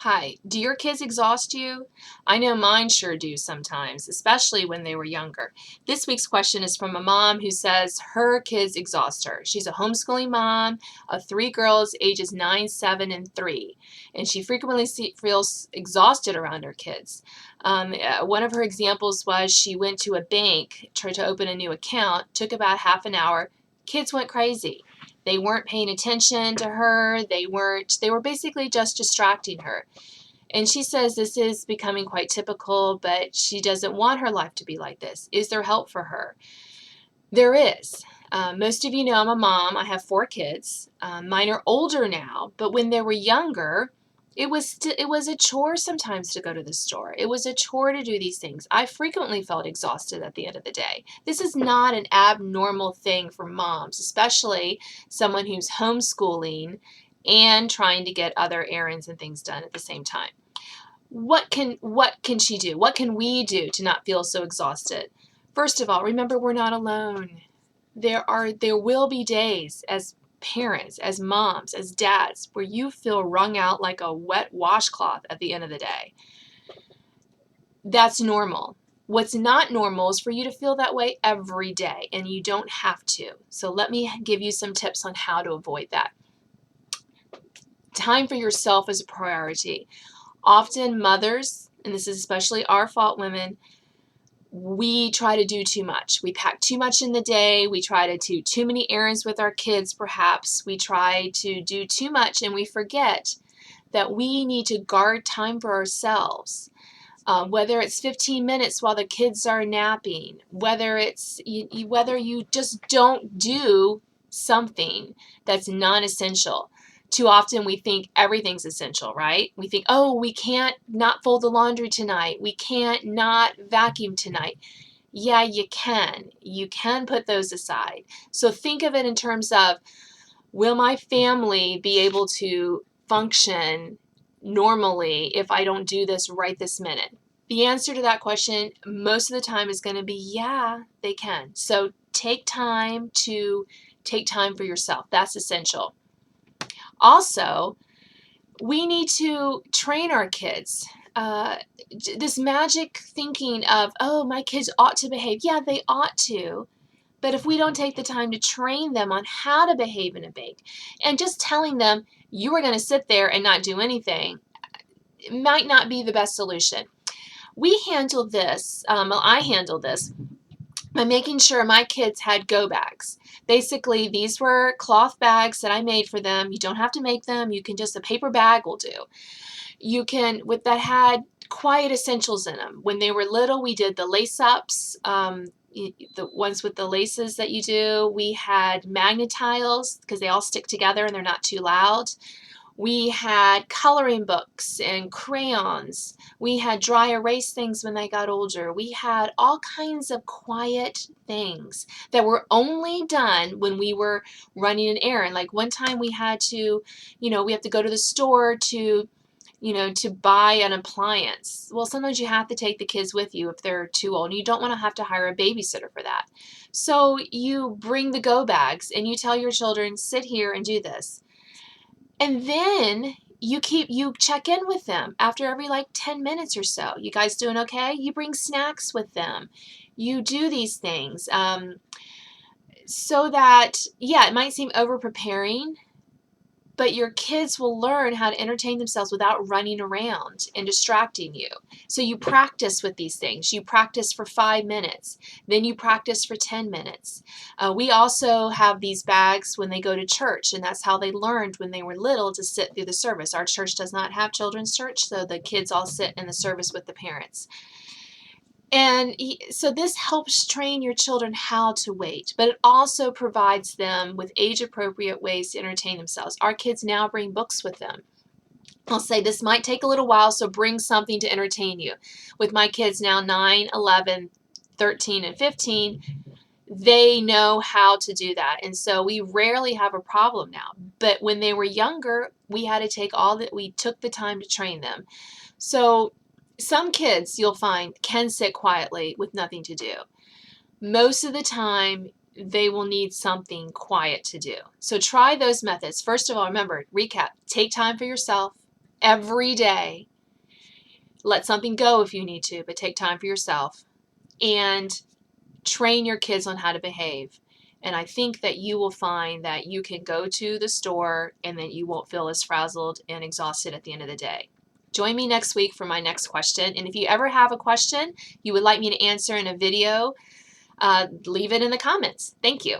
Hi, do your kids exhaust you? I know mine sure do sometimes, especially when they were younger. This week's question is from a mom who says her kids exhaust her. She's a homeschooling mom of three girls ages 9, 7, and 3, and she frequently feels exhausted around her kids. One of her examples was she went to a bank, tried to open a new account, took about half an hour. Kids went crazy. They weren't paying attention to her. They were basically just distracting her. And she says this is becoming quite typical, but she doesn't want her life to be like this. Is there help for her? There is. Most of you know I'm a mom. I have 4 kids. Mine are older now, but when they were younger, it was a chore sometimes to go to the store. It was a chore to do these things. I frequently felt exhausted at the end of the day. This is not an abnormal thing for moms, especially someone who's homeschooling and trying to get other errands and things done at the same time. What can she do? What can we do to not feel so exhausted? First of all, remember we're not alone. There will be days as parents, as moms, as dads, where you feel wrung out like a wet washcloth at the end of the day. That's normal. What's not normal is for you to feel that way every day, and you don't have to. So let me give you some tips on how to avoid that. Time for yourself is a priority. Often mothers, and this is especially our fault, women, we try to do too much. We pack too much in the day. We try to do too many errands with our kids, perhaps. We try to do too much, and we forget that we need to guard time for ourselves. Whether it's 15 minutes while the kids are napping, whether you just don't do something that's non-essential. Too often we think everything's essential, right? We think, oh, we can't not fold the laundry tonight. We can't not vacuum tonight. Yeah, you can. You can put those aside. So think of it in terms of, will my family be able to function normally if I don't do this right this minute? The answer to that question most of the time is going to be, yeah, they can. So take time for yourself. That's essential. Also, we need to train our kids. This magic thinking of, oh, my kids ought to behave. Yeah, they ought to. But if we don't take the time to train them on how to behave in a bank, and just telling them you are going to sit there and not do anything, it might not be the best solution. I handled this by making sure my kids had go bags. Basically, these were cloth bags that I made for them. You don't have to make them. You can just, a paper bag will do. That had quiet essentials in them. When they were little, we did the lace-ups, the ones with the laces that you do. We had magnetiles because they all stick together and they're not too loud. We had coloring books and crayons. We had dry erase things when they got older. We had all kinds of quiet things that were only done when we were running an errand. Like one time we had to, we have to go to the store to buy an appliance. Well, sometimes you have to take the kids with you if they're too old. You don't want to have to hire a babysitter for that. So you bring the go bags and you tell your children, sit here and do this. And then you check in with them after every 10 minutes or so. You guys doing okay? You bring snacks with them. You do these things so that, yeah, it might seem over preparing, but your kids will learn how to entertain themselves without running around and distracting you. So you practice with these things. You practice for 5 minutes. Then you practice for 10 minutes. We also have these bags when they go to church, and that's how they learned when they were little to sit through the service. Our church does not have children's church, so the kids all sit in the service with the parents. And so this helps train your children how to wait, but it also provides them with age-appropriate ways to entertain themselves. Our kids now bring books with them. I'll say this might take a little while, so bring something to entertain you. With my kids now 9, 11, 13, and 15, they know how to do that. And so we rarely have a problem now. But when they were younger, we took the time to train them. So some kids, you'll find, can sit quietly with nothing to do. Most of the time, they will need something quiet to do. So try those methods. First of all, remember, recap, take time for yourself, every day. Let something go if you need to, but take time for yourself. And train your kids on how to behave. And I think that you will find that you can go to the store and that you won't feel as frazzled and exhausted at the end of the day. Join me next week for my next question. And if you ever have a question you would like me to answer in a video, leave it in the comments. Thank you.